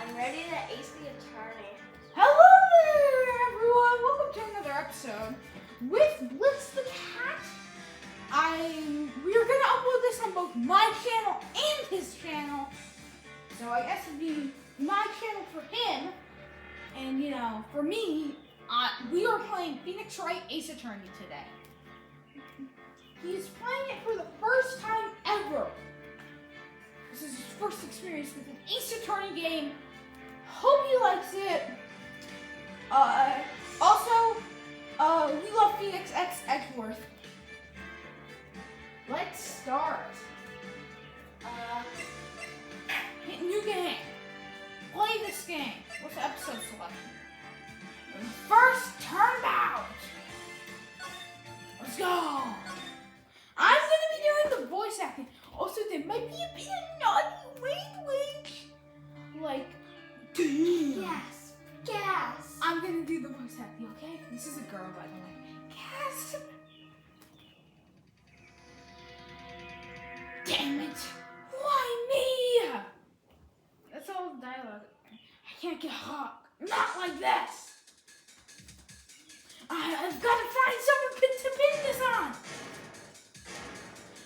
I'm ready to ace the attorney. Hello there, everyone! Welcome to another episode with the cat. We are gonna upload this on both my channel and his channel. So I guess it'd be my channel for him, and for me. We are playing Phoenix Wright Ace Attorney today. He's playing it for the first time ever. This is his first experience with an Ace Attorney game. Hope he likes it. Also, we love Phoenix X Edgeworth. Let's start. Hit new game. Play this game. What's the episode selection? First turnabout. Let's go. I'm gonna be doing the voice acting. Also, there might be a bit of naughty wink. Like, damn. Gas. I'm gonna do the voice acting, okay? This is a girl, by the way. Gas. Damn it. Why me? That's all the dialogue. I can't get hot. Not like this. I've got to find someone to pin this on.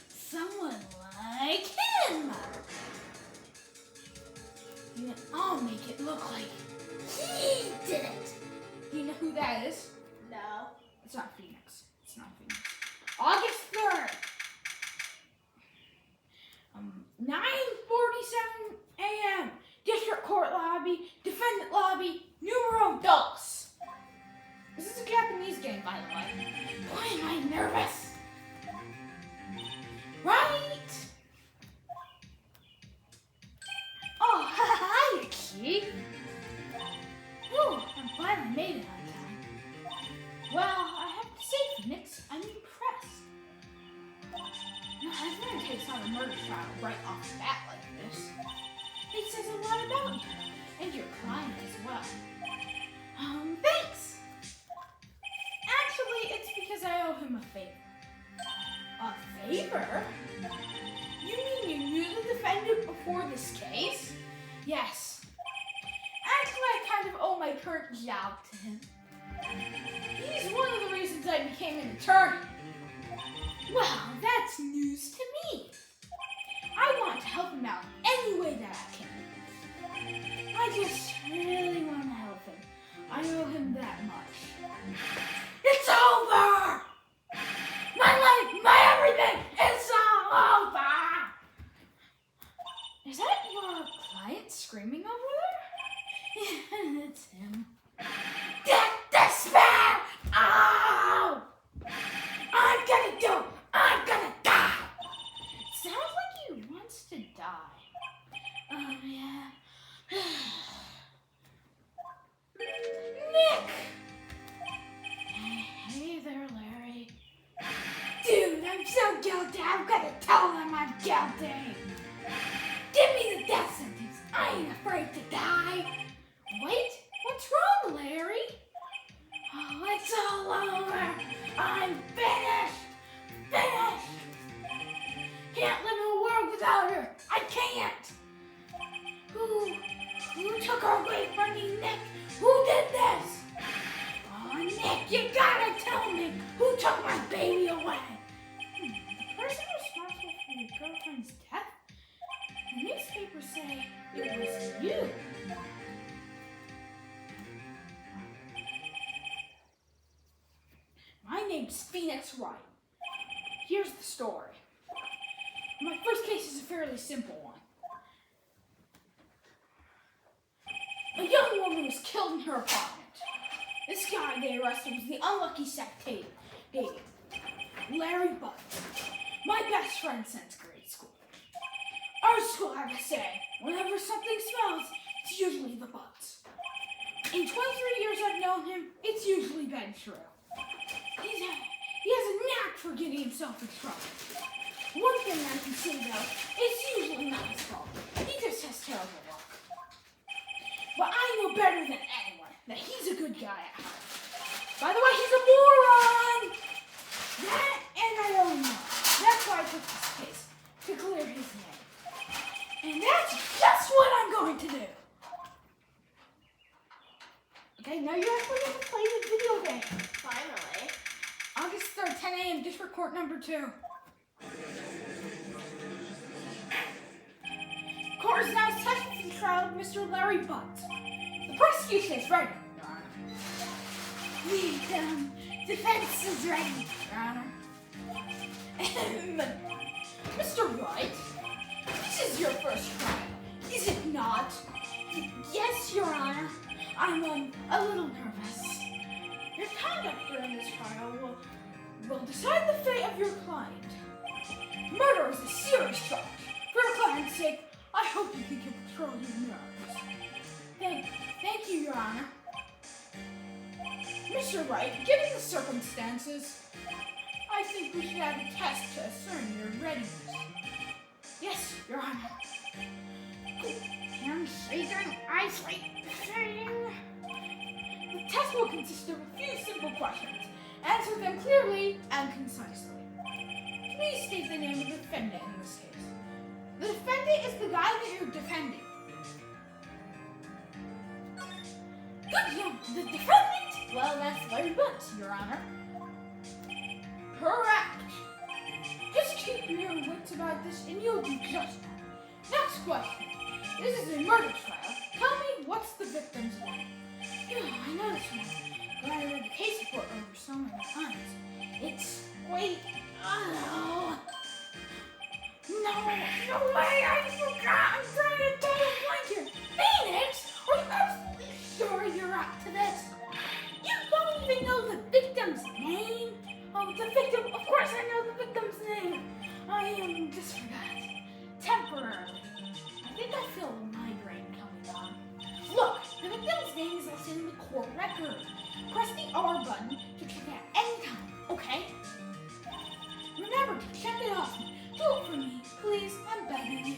Someone like him. I'll make it look like he did it. Do you know who that is? No. It's not Phoenix. August 3rd. 9:47 a.m. District Court lobby, defendant lobby, numero dos. This is a Japanese game, by the way. Why am I nervous? Right? Oh, hi, Chief. Whew, I'm glad I made it on time. Well, I have to say, Phoenix, I'm impressed. I've never taken on a murder trial right off the bat like this. It says a lot about you, and your client as well. Thanks! Actually, it's because I owe him a favor. A favor? You mean you knew the defendant before this case? Yes. Actually, I kind of owe my current job to him. He's one of the reasons I became an attorney. Well, that's news to me. I want to help him out any way that I can. I just really want to help him. I owe him that much. It's over! My life, my everything, it's all over! Is that your client screaming over there? Yeah, it's him. Death, despair! Oh! I'm gonna die! Sounds like he wants to die. Oh, yeah. Nick! Hey there, Larry. Dude, I'm so guilty. I'm gonna tell them I'm guilty. Give me the death sentence. I ain't afraid to die. Wait, what's wrong, Larry? Oh, it's all over. I'm finished. Can't live in a world without her. I can't. Who took her away from me, Nick? Who did this? Oh, Nick, you gotta tell me who took my baby away. The person responsible for your girlfriend's death? The newspapers say it was you. My name's Phoenix Wright. Here's the story. My first case is a fairly simple one. A young woman was killed in her apartment. This guy they arrested was the unlucky sectarian, Larry Butt, my best friend since grade school. Our school had to say, whenever something smells, it's usually the Butts. In 23 years I've known him, it's usually been true. He has a knack for getting himself in trouble. One thing I can say though, it's usually not his fault. He just has terrible luck. But I know better than anyone that he's a good guy at heart. By the way, he's a moron! That and I owe him. That's why I took this case, to clear his name. And that's just what I'm going to do. Okay, now you actually get to play the video game. Finally. August 3rd, 10 a.m., District Court number 2. Court is now session for the trial of Mr. Larry Butt. The prosecution is ready, Your Honor. The defense is ready, Your Honor. Mr. Wright, this is your first trial, is it not? Yes, Your Honor. I'm a little nervous. Your conduct during this trial will decide the fate of your client. Murder is a serious charge. For your client's sake, I hope you can control your nerves. Thank you, Your Honor. Mr. Wright, given the circumstances, I think we should have a test to ascertain your readiness. Yes, Your Honor. I'm shaking. I sleep. The test will consist of a few simple questions. Answer them clearly and concisely. Please state the name of the defendant in this case. The defendant is the guy that you're defending. Good job. The defendant? Well, that's Larry Butt, Your Honor. Correct. Just keep your wits about this and you'll do just that. Next question. This is a murder trial. Tell me, what's the victim's name? I know this one. But I read the case report over so many times. It's, wait, oh no. No way, I forgot. I'm trying to tell a blanket. Phoenix, are you absolutely sure you're up to this? You don't even know the victim's name? Oh, the victim, of course I know the victim's name. I just forgot. Temporarily. I think I feel a migraine coming on. Look, the victim's name is listed in the court record. Press the R button to check it anytime, okay? Remember to check it often. Do it for me, please. I'm begging you.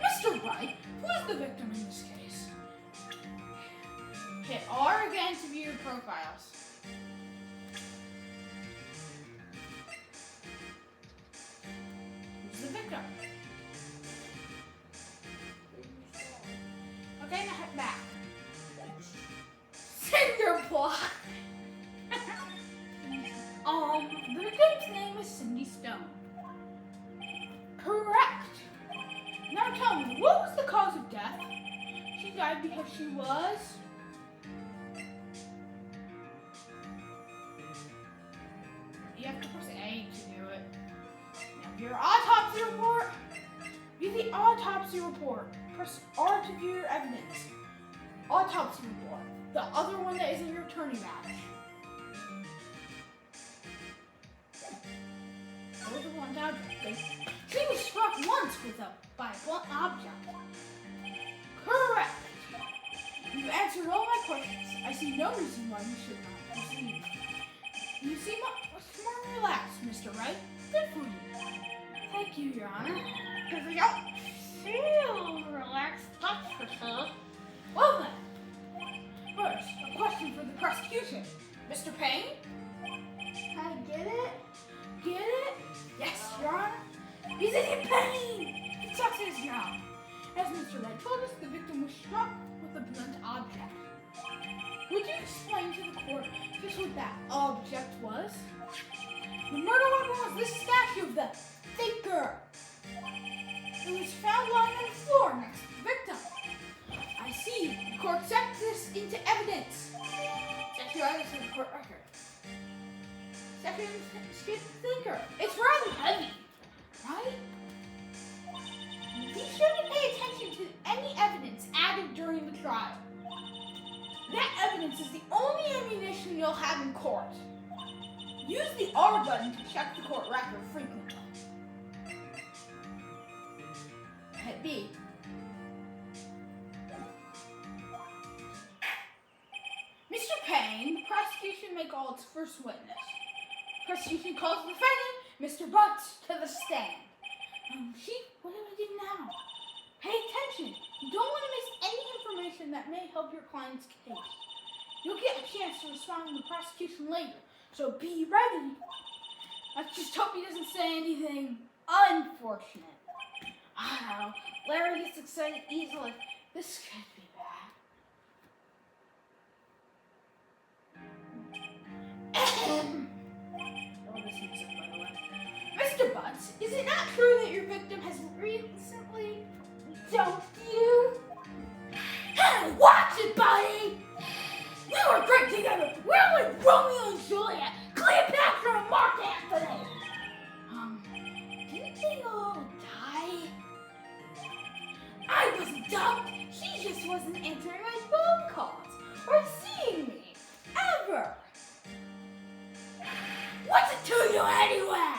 Mr. Wright, who is the victim in this case? Hit R again to view your profiles. Who's the victim? Okay, now head back. Cinder block. The victim's name is Cindy Stone. Correct. Now tell me, what was the cause of death? She died because she was... You have to press A to do it. Now your autopsy report. View the autopsy report. Press R to view your evidence. Autopsy report. The other one that is in your attorney badge. Those are one object. She was struck once by a blunt object. Correct. You've answered all my questions. I see no reason why you should not proceed. You seem much more relaxed, Mr. Wright. Good for you. Thank you, Your Honor. Because I don't feel relaxed, that's for sure. Well then, first, a question for the prosecution. Mr. Payne? I get it. Get it? Yes, Your Honor. He's in pain! It's such his job. As Mr. Wright told us, the victim was struck with a blunt object. Would you explain to the court just what that object was? The murder weapon was this statue of the thinker. It was found lying on the floor next to the victim. I see. The court accepts this into evidence. Check your items in the court record. Second, thinker. It's rather heavy, right? You shouldn't pay attention to any evidence added during the trial. That evidence is the only ammunition you'll have in court. Use the R button to check the court record frequently. Hit B. Mr. Payne, the prosecution may call its first witness. Prosecution calls the defendant, Mr. Butts, to the stand. What do I do now? Pay attention. You don't want to miss any information that may help your client's case. You'll get a chance to respond to the prosecution later, so be ready. I just hope he doesn't say anything unfortunate. I don't know. Larry gets excited easily. This could be bad. Is it not true that your victim has recently dumped you? Hey, watch it, buddy! We were great together. We were like Romeo and Juliet, Cleopatra and Mark Antony. Didn't they all die? I wasn't dumped. He just wasn't answering my phone calls or seeing me ever. What's it to you anyway?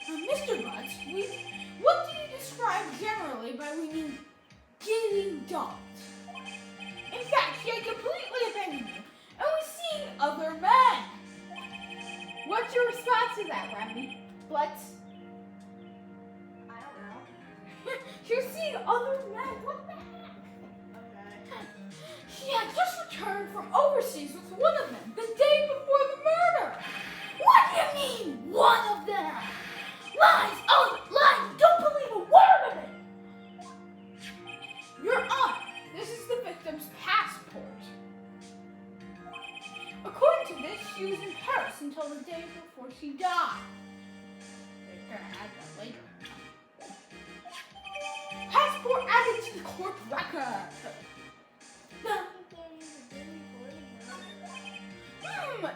Mr. Butts, what do you describe generally by we mean getting dumped? In fact, he had completely abandoned you and was seeing other men. What's your response to that, Rabbi Butts? I don't know. You're seeing other men? What the heck? Okay. He had just returned from overseas with one of them the day before the murder. What do you mean, one of them? Lies! Oh, lies! Don't believe a word of it! Your Honor, this is the victim's passport. According to this, she was in Paris until the day before she died. They're gonna add that later. Passport added to the court record.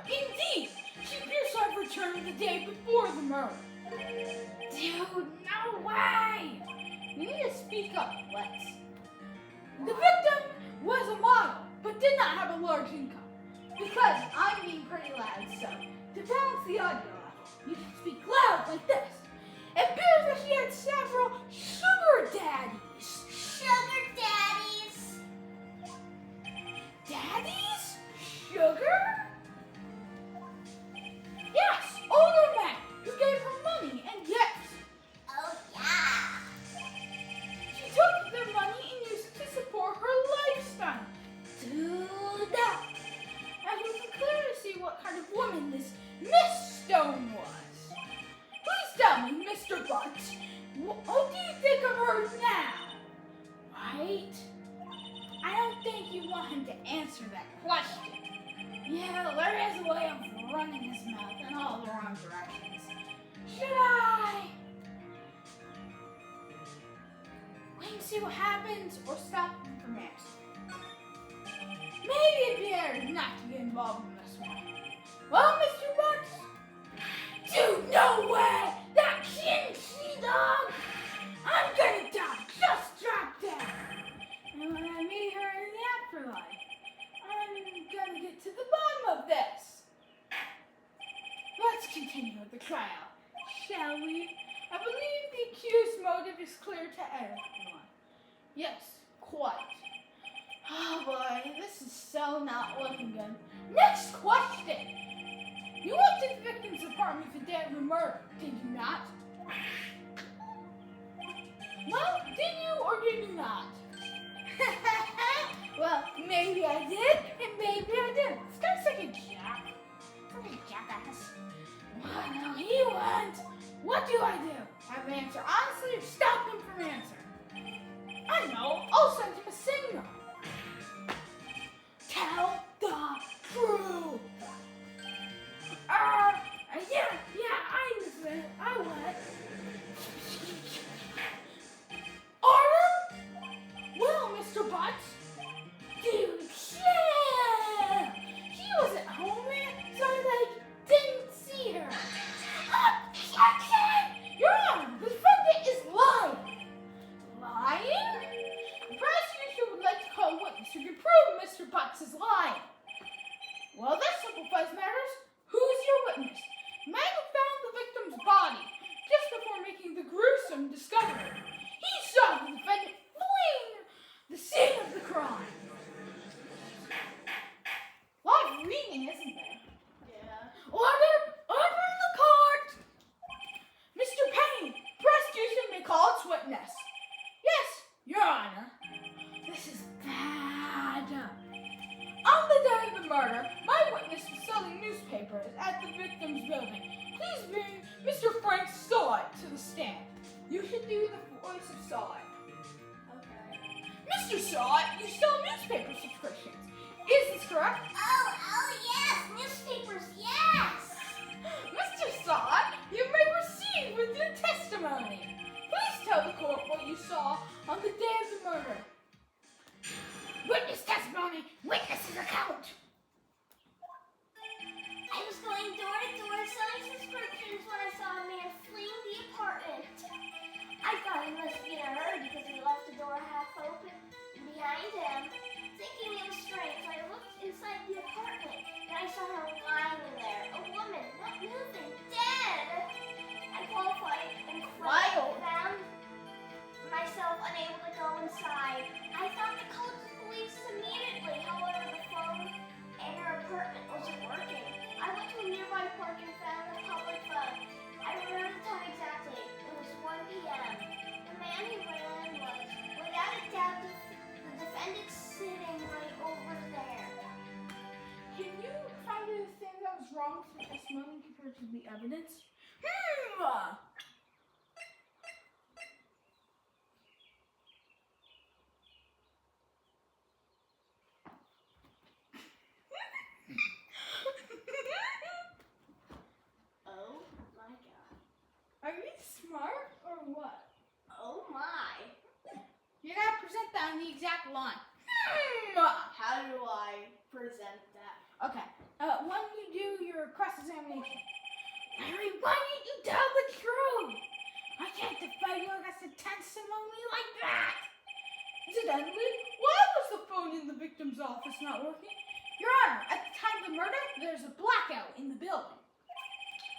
Indeed! She appears to have returned the day before the murder. Dude, no way! You need to speak up, Lex. The victim was a model, but did not have a large income. Because I'm being pretty loud, so to balance the audio out, you can speak loud like this. It appears that she had several sugar daddies. Sugar daddies. Daddies? Sugar? Yes, older men who gave her money and gifts. Oh yeah. She took their money and used it to support her lifestyle. Dude. And we can clearly see what kind of woman this Miss Stone was. Please tell me, Mr. Butts, what do you think of her now? Right? I don't think you want him to answer that question. Yeah, Larry has a way of running his mouth in all the wrong directions. Should I wait and see what happens or stop him from answering? Maybe it'd be better not to get involved in this one. Well, Mr. Butts? Dude, no way! That Kinsey dog! I'm gonna die! Just drop dead! And when I meet her in the afterlife, I'm gonna get to the bottom of this. Let's continue with the trial, shall we? I believe the accused's motive is clear to everyone. Yes, quite. Oh boy, this is so not looking good. Next question! You went to the victim's apartment the day of the murder, did you not? Well, did you or did you not? Well, maybe I did, and maybe I didn't. This guy's like a jack. Like a jackass. What do he want? What do I do? Have an answer honestly or stop him from answering? I know, I'll send him a signal. Tell the truth. Yeah, I understand. I went. Order? Well, Mr. Butts. Dude, yeah! He wasn't home, man, so I, didn't see her. Objection! Your Honor, the defendant is lying. Lying? The prosecution would like to call a witness who can prove Mr. Butts is lying. Well, that simplifies matters. Who's your witness? The man who found the victim's body just before making the gruesome discovery. He saw the defendant fleeing the scene of the crime. A lot of reading, isn't there? Yeah. Order in the court! Mr. Payne, prosecution may call its witness. Yes, Your Honor. This is bad. On the day of the murder, my witness was selling newspapers at the victim's building. Please bring Mr. Frank Sod to the stand. You should do the voice of Sod. Okay. Mr. Sod, you sell newspaper subscriptions. Is this correct? Oh yes, newspapers, yes. Mr. Sod, you may proceed with your testimony. my witness's account. I was going door to door selling subscriptions when I saw a man fleeing the apartment. I thought he must be in a hurry because he left the door half open behind him. Thinking it was strange, I looked inside the apartment and I saw her lying in there. A woman, not moving, dead. I qualified and cried and found myself unable to go inside. I thought to call the police immediately. However, the phone in her apartment wasn't working. I went to a nearby park and found a public phone. I remember the time exactly. It was 1 p.m. The man who ran was, without a doubt, the defendant sitting right over there. Can you find anything that was wrong with the testimony compared to the evidence? Oh my god. Are you smart or what? Oh my. You gotta present that on the exact line. How do I present that? Okay. When you do your cross-examination, Larry, why didn't you tell the truth? I can't defend you against a testimony like that. Incidentally, why was the phone in the victim's office not working? Your Honor, at the time of the murder, there's a blackout in the building.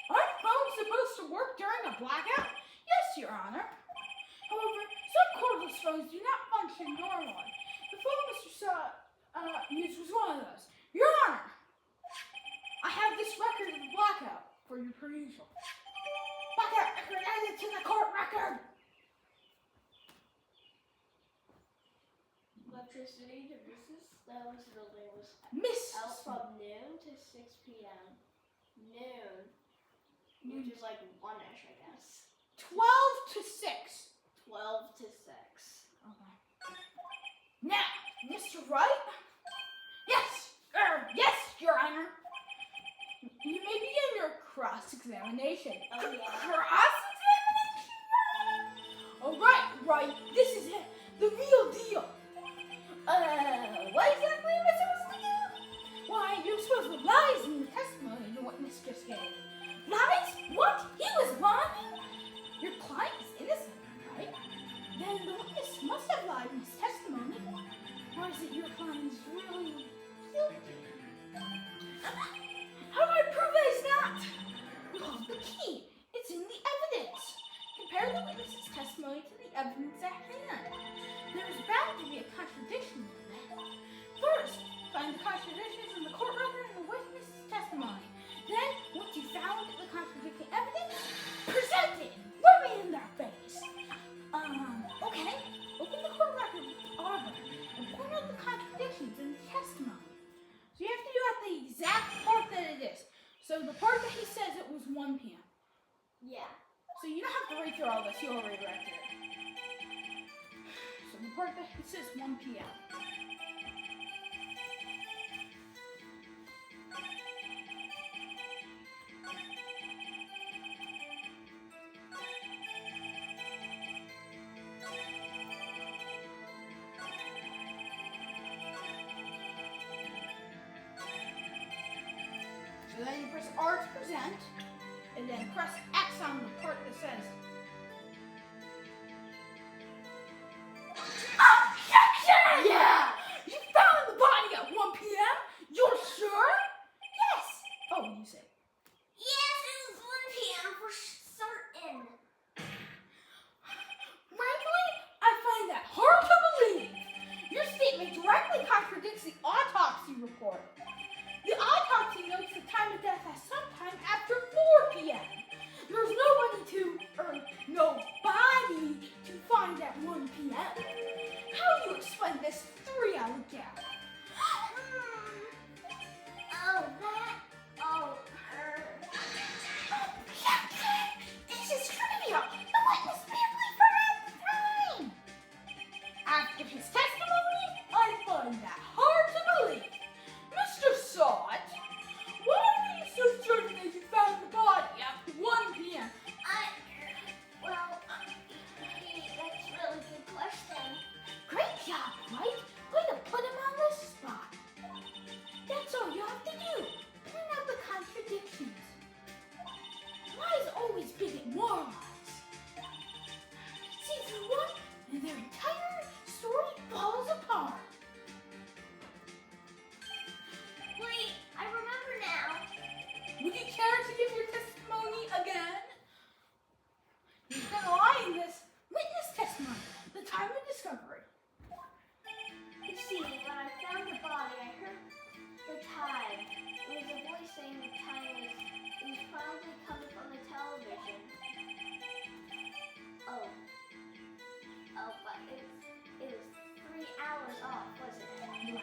Aren't phones supposed to work during a blackout? Yes, Your Honor. However, some cordless phones do not function normally. The phone Mr. used was one of those. Your Honor, I have this record of the blackout for your perusal. Blackout record added to the court record. Electricity to Mrs. Snow's building was Miss out from noon to 6 p.m. Noon, which is like 1-ish, I guess. 12 to 6. 12 to 6. Okay. Now, Mr. Wright? Yes, Your Honor. You may begin your cross-examination. Oh, yeah. Cross-examination? All right, this is it. The real deal. What exactly am I supposed to do? Why, you're supposed to lie in the testimony the witness just gave. Lies? What? He was lying? Your client is innocent, right? Then the witness must have lied in his testimony. Or is it your client is really guilty? How do I prove that he's not? Well, the key. It's in the evidence. Compare the witness's testimony to the evidence at hand. There's bound to be a contradiction in that. First, find the contradictions in the court record and the witness's testimony. Then, once you found the contradicting evidence, present it. Rub it in their face. Okay. Open the court record with the author and point out the contradictions in the testimony. So you have to do it at the exact part that it is. So the part that he says it was 1 p.m. Yeah. So you don't have to read through all this. You already read through it. So the part that he says 1 p.m. So then you press R to present, and then press X on the part that says objection! Yeah! You found the body at 1 p.m.? You're sure? Yes! Oh, you say. Yes, it was 1 p.m. for certain. Frankly, I find that hard to believe. Your statement directly contradicts the autopsy report. The autopsy notes the time of death as sometime after 4 p.m. There's nobody to find at 1 p.m. How do you explain this 3-hour gap? Her. This is trivial. The witness merely forgot the time. After his testimony, I find that hard to believe. Mr. Sott, why are you so certain that you found the body after 1 p.m.? That's a really good question. Great job, Mike. Way to put him on the see, when I found the body, I heard the time. It was a voice saying the time was probably coming from the television. Oh, but it was 3 hours off, wasn't it?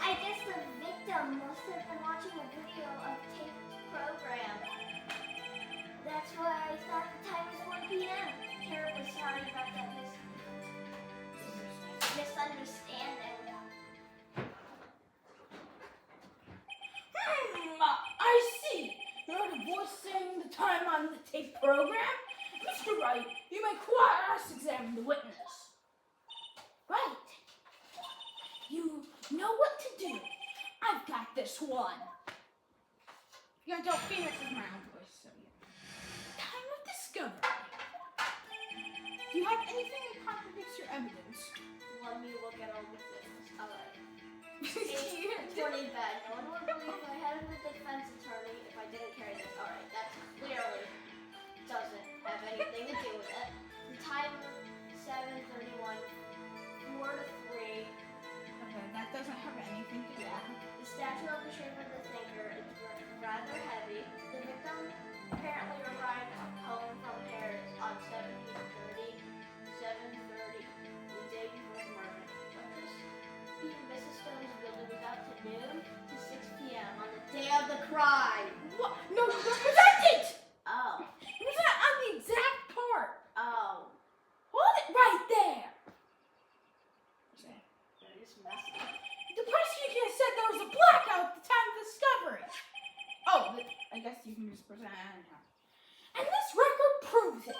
I guess the victim must have been watching a video of taped program. That's why I thought the time was 1 p.m. Terribly sorry about that misunderstanding. I see. You heard a voice saying the time on the tape program? Mr. Wright, you may cross-examine the witness. Right. You know what to do. I've got this one. You don't Phoenix is my own voice, so yeah. Time of discovery. Do you have anything that contradicts your evidence? Let me look at all the things. Alright. Attorney bad. No one would believe I had a defense attorney if I didn't carry this. Alright, that clearly doesn't have anything to do with it. The time of 7:31, 4 to 3. Okay, that doesn't have anything to do with it. The statue of the shape of the thinker is rather heavy. The victim apparently arrived home from Paris on 7:30, the day before the murder. But Mrs. Stone's building was out to noon to 6 p.m. on the day of the crime. What? No, represent it! Oh. It was not on the exact part. Oh. Hold it right there. That is messy. The prosecutor said there was a blackout at the time of discovery. Oh, I guess you can just present it anyhow. And this record proves it.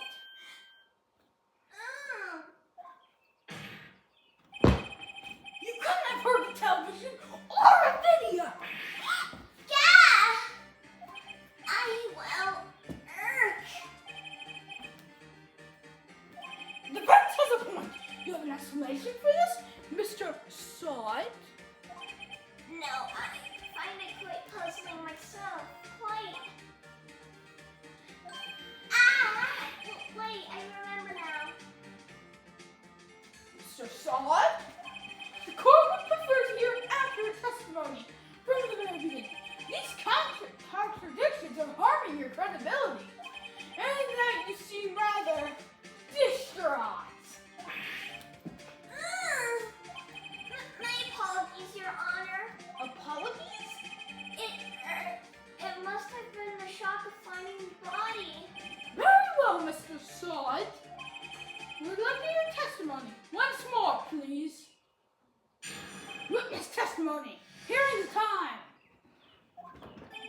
You couldn't have heard the television or a video. Yeah! The defense has a point. You have an explanation for this, Mr. Sod? No, I find it quite puzzling myself. Quite. Wait, I remember now. Mr. Sod? The court would prefer to hear accurate testimony from the very beginning. These contradictions are harming your credibility, and that you seem rather distraught. My apologies, Your Honor. Apologies? It must have been the shock of finding the body. Very well, Mr. Sod. We'd like to hear testimony. Once more, please. Witness testimony. Hearing the time.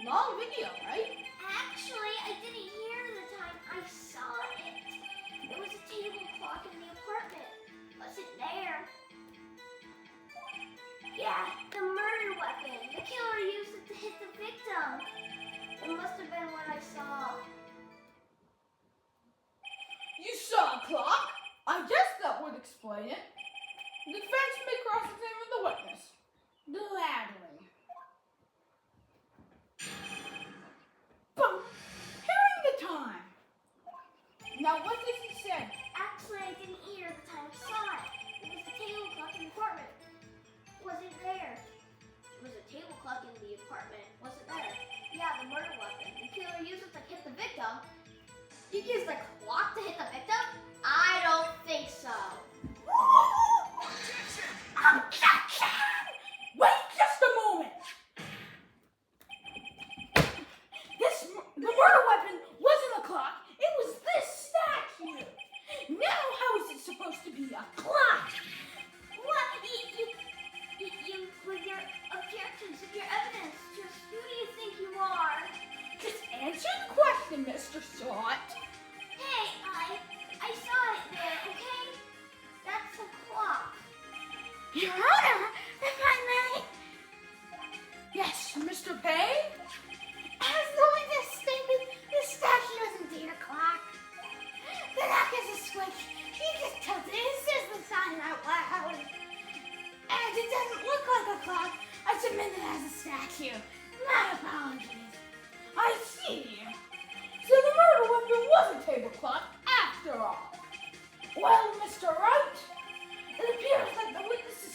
Long video, right? Actually, I didn't hear the time. I saw it. There was a table clock in the apartment. Was it there? Yeah, the murder weapon. The killer used it to hit the victim. It must have been what I saw. You saw a clock? I guess that would explain it. The defense may cross-examine the witness. Gladly. Boom! Hearing the time. Now what did he say? Actually, I didn't hear the time I saw it. It was the table clock in the apartment. Was it there? It was a table clock in the apartment. Was it there? Yeah, the murder weapon. The killer used it to hit the victim. He used the clock to hit the victim? I don't think so. Wait just a moment. The murder weapon wasn't a clock. It was this statue. Now how is it supposed to be a clock? What? You with your objections and your evidence, just who do you think you are? Just answer the question, Mr. Sot. Hey, I saw it there, okay? That's a clock. Your Honor, if I may. Yes, Mr. Pay? As the witness stated, the statue is indeed a clock. The knock is a switch. He just tilted it and says the sign out loud. And it doesn't look like a clock. I submit it as a statue. My apologies. I see. So the murder weapon was a table clock after all. Well, Mr. Wright, it appears that the witness's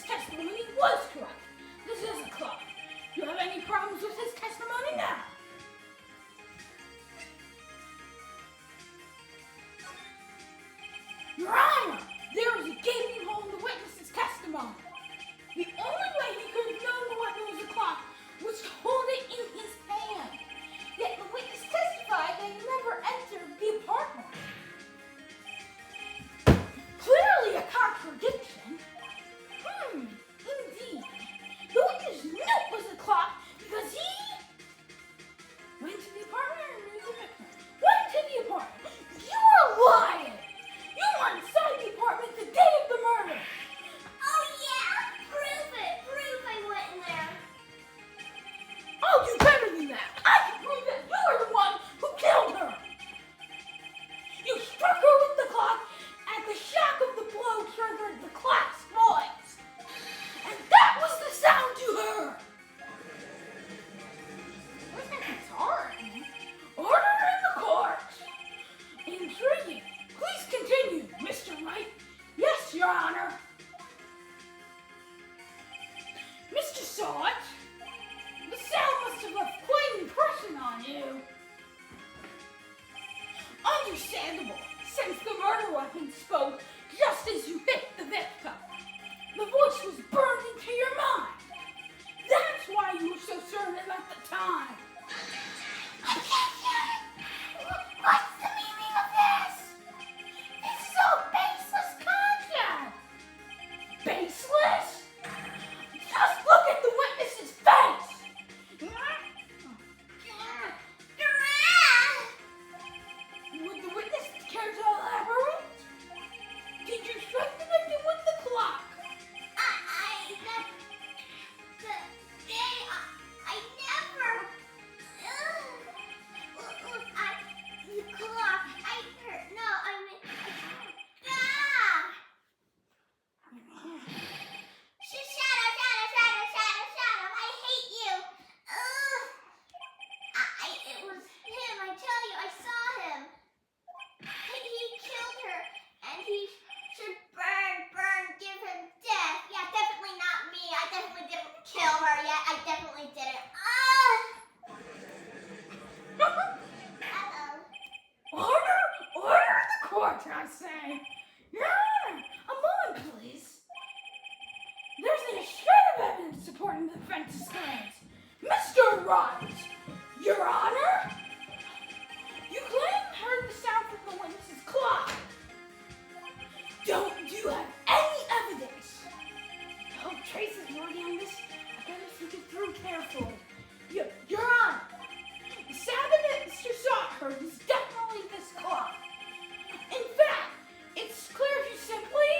saw it. The sound must have left quite an impression on you. Understandable, since the murder weapon spoke just as you hit the victim. The voice was burned into your mind. That's why you were so certain at the time. What's the meaning of this? This is all baseless content. Baseless? Just look at the witness's face. Would the witness care to elaborate? Did you strike the victim with the clock? I say. A moment, please. There's a shred of evidence supporting the defense's claims. Mr. Wright, Your Honor, you claim you heard the sound from the witness's clock. Don't you have any evidence? Oh, Trace is working on this. I better think it through carefully. Your Honor, the sound that Mr. Sott heard is definitely this clock. In fact, it's clear if you simply...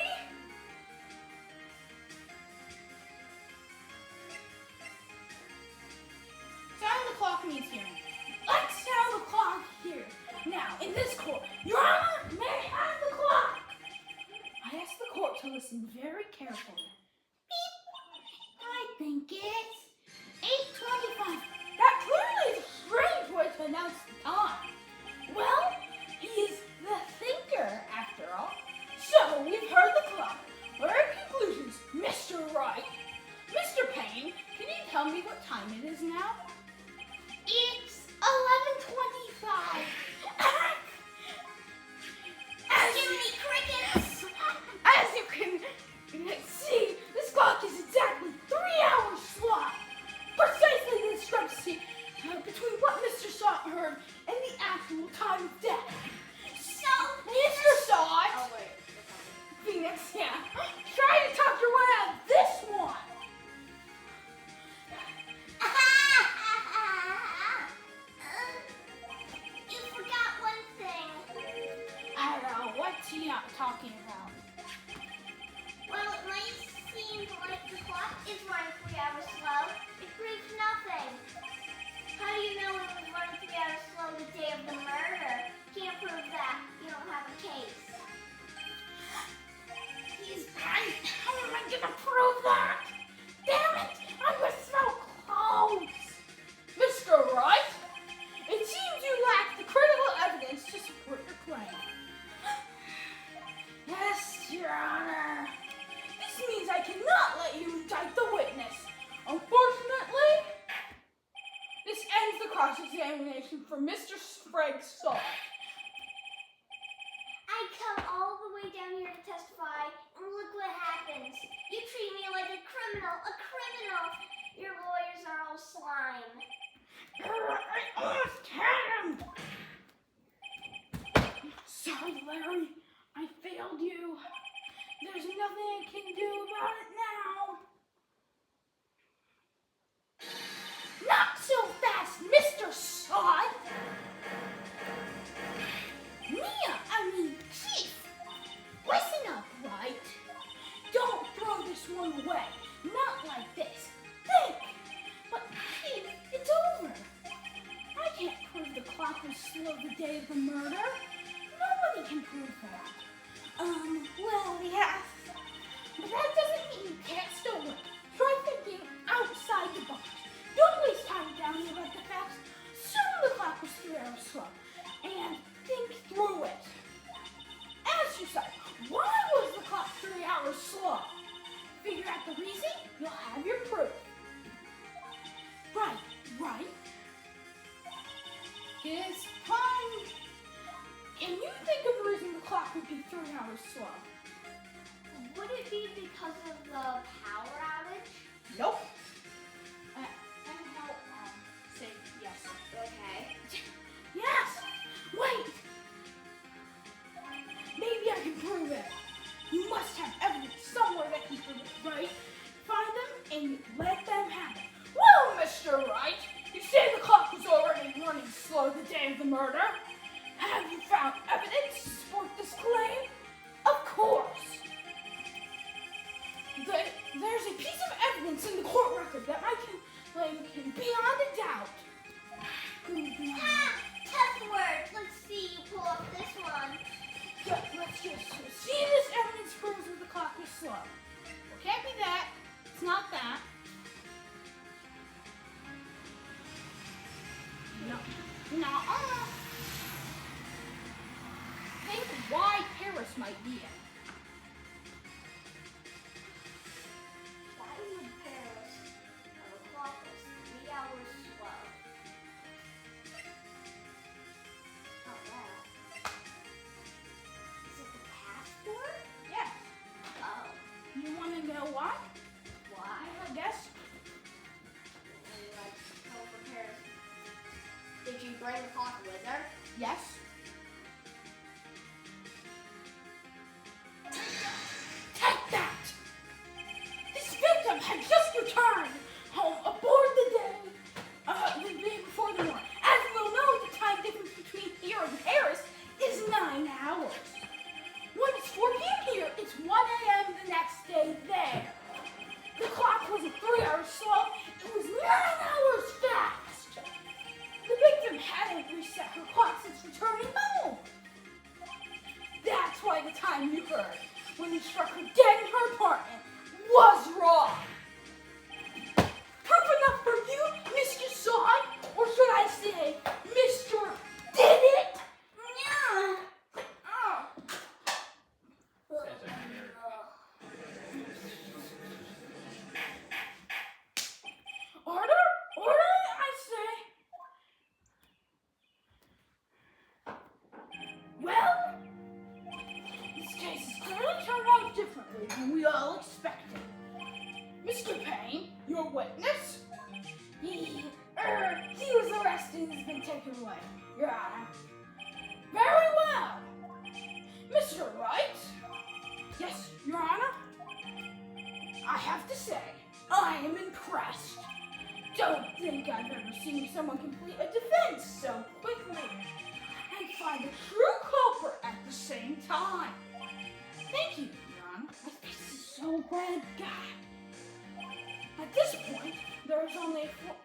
Sound the clock means hearing. Let's sound the clock here. Now, in this court, Your Honor, may I have the clock? I ask the court to listen very carefully. Beep. I think it's 8:25. That clearly is a strange way to announce the time. Well, he is the thinker, after all. So, we've heard the clock. What are your conclusions, Mr. Wright? Mr. Payne, can you tell me what time it is now? It's 11:25. Jiminy Crickets! As you can see, this clock is exactly 3 hours slow. Precisely the discrepancy between what Mr. Sott heard and the actual time of death. So, Mr. Sott! Oh, wait. Phoenix, yeah. Try to talk your way out of this one. you forgot one thing. I don't know. What's he not talking about? Well, it might seem like the clock is running 3 hours slow. It proves nothing. How do you know it was running 3 hours slow the day of the murder? Can't prove that. You don't have a case. He's right. How am I gonna prove that? Damn it! I was so close. Mr. Wright, it seems you lack the critical evidence to support your claim. Yes, Your Honor. This means I cannot let you indict the witness. Unfortunately, this ends the cross-examination for Mr. Sprague Sott. I come all the way down here to testify, and look what happens. You treat me like a criminal, Your lawyers are all slime. I almost had him! Sorry, Larry. I failed you. There's nothing I can do about it now. Not so fast, Mr. Sott! Chief! Listen up, Wright. Don't throw this one away. Not like this. Think! But, Chief, it's over. I can't prove the clock was slow the day of the murder. Nobody can prove that. Well, yes. But that doesn't mean you can't still win. Try thinking outside the box. Don't waste time down here about the facts. Assume the clock was 3 hours slow. And think through it. Ask yourself, why was the clock 3 hours slow? Figure out the reason, you'll have your proof. His time. Can you think of a reason the clock would be 3 hours slow? Would it be because of the power outage? Nope. And how, say yes. Okay. Yes! Wait! Maybe I can prove it. You must have evidence somewhere that he proved it, right? Find them and let them have it. Well, Mr. Wright, you say the clock was already running slow the day of the murder. Have you found evidence to support this claim? Of course. There's a piece of evidence in the court record that I can claim beyond a doubt. Test words. Let's see. You pull up this one. Yeah, let's just see this evidence proves that the clock was slow. Well, can't be that. It's not that. No. Think why Paris might be it. Why would Paris have a clock that's 3 hours slow? Oh, yeah. Is it the passport? Yeah. Oh, You want to know why? why? I guess. Like, oh, for Paris. Did you bring the clock with her? Yes. Take that! This victim had just returned home aboard the day before the war. As we'll know, the time difference between here and Paris is 9 hours. When it's 4 p.m. here, it's 1 a.m. the next day there. The clock wasn't 3 hours slow, it was 9 hours fast. The victim hadn't reset her clock since returning home. That's why the time you heard when you struck her dead in her apartment was wrong. Proof enough for you, Mr. Saw it, or should I say, Mr. Did it? Yeah. Oh. Order, I say. Well, this case has clearly turned out differently than we all expected. Mr. Payne, your witness, he was arrested and has been taken away, Your Honor. Very well. Mr. Wright? Yes, Your Honor? I have to say, I am impressed. Don't think I've ever seen someone complete a defense so quickly and find a true culprit at the same time. Thank you, Your Honor. This is so well done. At this point,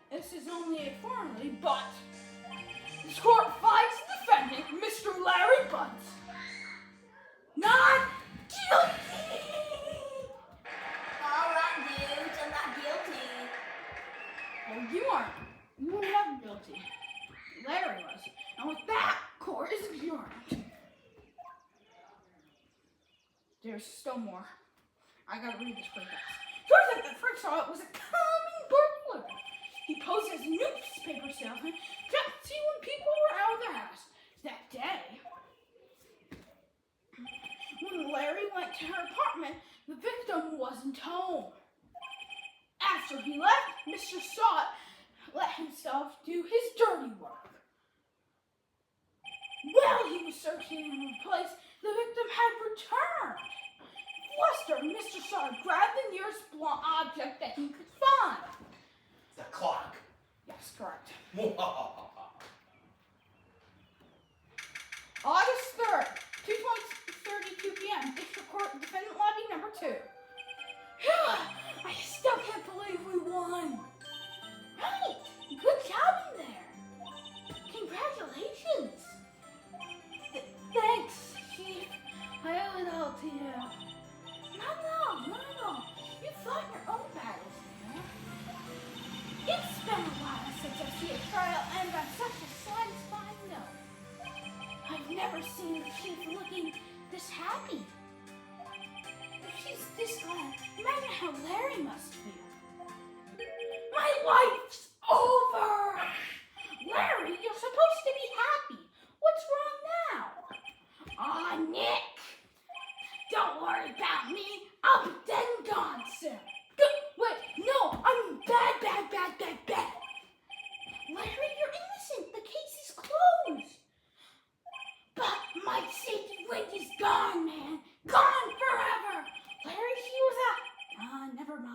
this is only a formality, but this court finds the defendant, Mr. Larry Bunce, not guilty. All right, dudes. I'm not guilty. Well, you aren't. You were not guilty. Larry was. And with that, court is adjourned. There's still more. I gotta read this pretty fast. Turns out that Frank Saw It was a common burglar. He posed as a newspaper salesman just to see when people were out of their house. That day, when Larry went to her apartment, the victim wasn't home. After he left, Mr. Saw It let himself do his dirty work. While he was searching in a place, the victim had returned. Flustered, Mr. Saw It grabbed the nearest blunt object that he could find. The clock. Yes, correct. That's August 3rd, 2:32 p.m. District Court, Defendant Lobby number 2. I still can't believe we won. Right, good job in there. Congratulations. Thanks, Chief. I owe it all to you. No. You fought your own battles, man. It's been a while since I've seen a trial end on such a satisfying note. I've never seen the Chief looking this happy. If she's this glad, imagine how Larry must feel. My life's over! Larry, you're supposed to be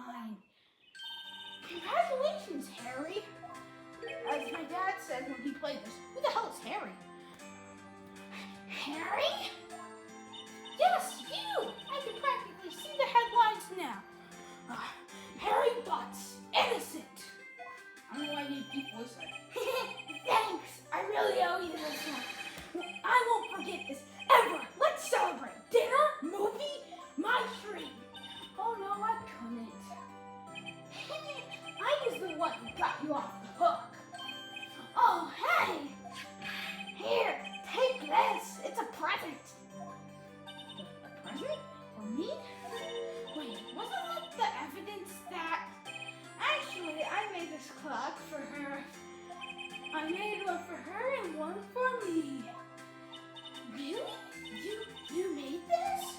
headline. Congratulations, Harry. As my dad said when he played this, who the hell is Harry? Harry? Yes, you! I can practically see the headlines now. Harry Butts, innocent. I don't know why I need a deep voice like Thanks, I really owe you this one. I won't forget this ever. Let's celebrate. Dinner, movie, my treat. Oh no, I couldn't. I was the one who got you off the hook. Oh, hey! Here, take this. It's a present. A present? For me? Wait, wasn't that the evidence that... Actually, I made this clock for her. I made one for her and one for me. Really? You made this?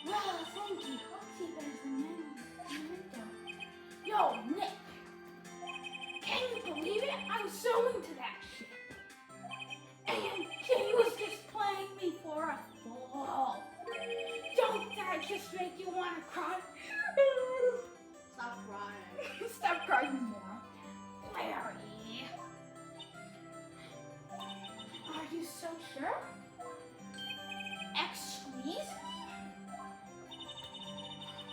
Well, thank you. I'll keep it as a memento. Yo, Nick. Can you believe it? I was so into that shit. And she was just playing me for a fool. Don't that just make you want to cry? Stop crying. Stop crying, moron. Larry. Are you so sure? Excuse me?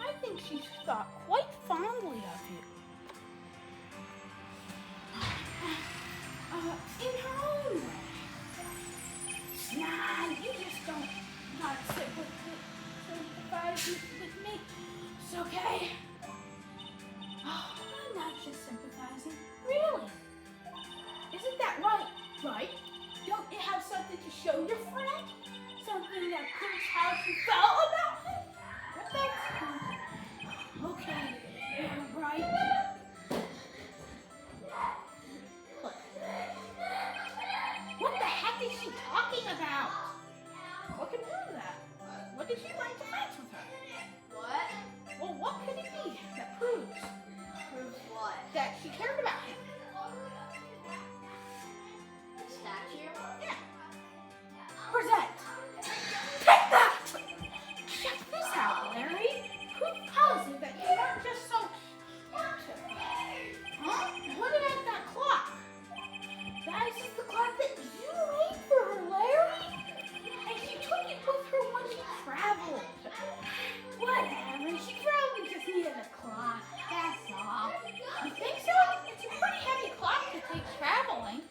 I think she's thought quite fondly of you. In her own way. Nah, you just don't not sympathize with me. It's okay. Oh, I'm not just sympathizing. Really? Isn't that right? Right? Don't you have something to show your friend? Something that proves how she felt about him? That's okay. You're right. What the heck is she talking about? What could prove that? What did she like to fight with her? What? Well, what could it be that proves Proves what? that she cared about him? The statue? Yeah. Present. Take that! Check this out, Larry. Who tells you that you weren't just so... Huh? Look at that clock. That is just the clock that you made for her, Larry. And she took it with her when she traveled. Whatever, she probably just needed a clock. That's all. You think so? It's a pretty heavy clock to take traveling.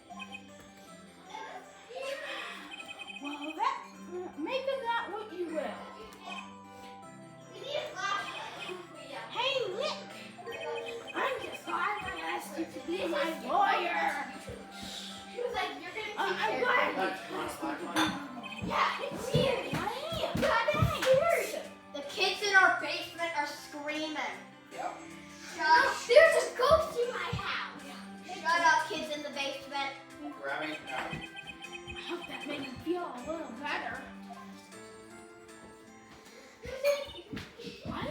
Well, make of that what you will. Hey, Nick! I'm just glad I asked you to be my lawyer. She was like, you're gonna I'm teach glad her. you asked me to be Yeah, it's serious. I am. God, serious. The kids in our basement are screaming. Yep. Shut. There's a ghost in my house. Shut up, kids in the basement. Grammy? No. I hope that made you feel a little better. What?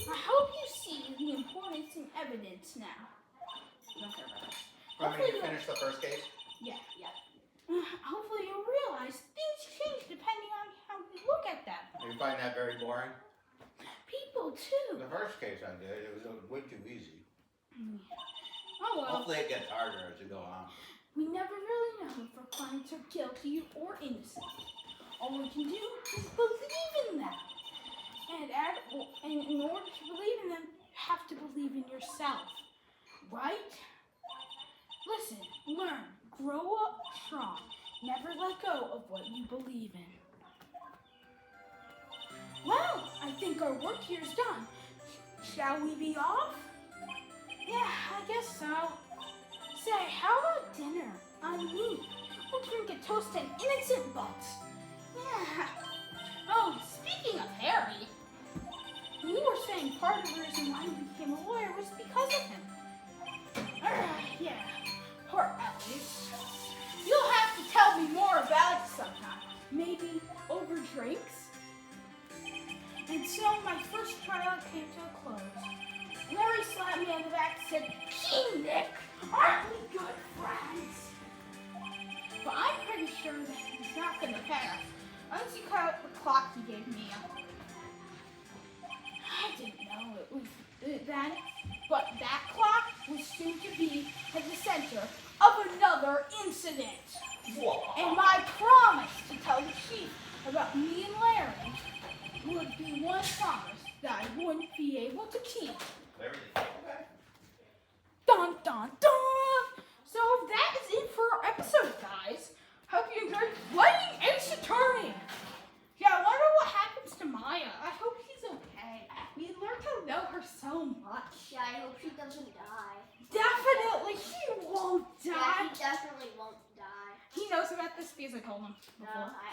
I hope you see the importance in evidence now. Don't care about that. Grammy, you finished the first case? Yeah. Hopefully you'll realize things change depending on how you look at them. You find that very boring? People too. The first case I did, it was way too easy. Oh well. Hopefully it gets harder as you go on. We never really know if our clients are guilty or innocent. All we can do is believe in them. And in order to believe in them, you have to believe in yourself. Right? Listen, learn, grow up strong. Never let go of what you believe in. Well, I think our work here is done. Shall we be off? Yeah, I guess so. Say, how about dinner on me? We'll drink a toast to innocent butts. Yeah. Oh, speaking of Harry, you were saying part of the reason why he became a lawyer was because of him. Yeah, part at least. You'll have to tell me more about it sometime. Maybe over drinks? And so my first trial came to a close. Larry slapped me on the back and said, "Gee, Nick, aren't we good friends?" But I'm pretty sure that he's not going to pass unless you cut out the clock he gave me. it then, but that clock was soon to be at the center of another incident. And my promise to tell the chief about me and Larry would be one promise that I wouldn't be able to keep. Dun dun dun! So that is it for our episode, guys. Hope you enjoyed playing Ace Attorney. Yeah, I wonder what happens to Maya. I hope she's okay. We learned to know her so much. Yeah, I hope she doesn't die. Definitely, she won't die. Yeah, he definitely won't die. He knows about this because I told him No, before. I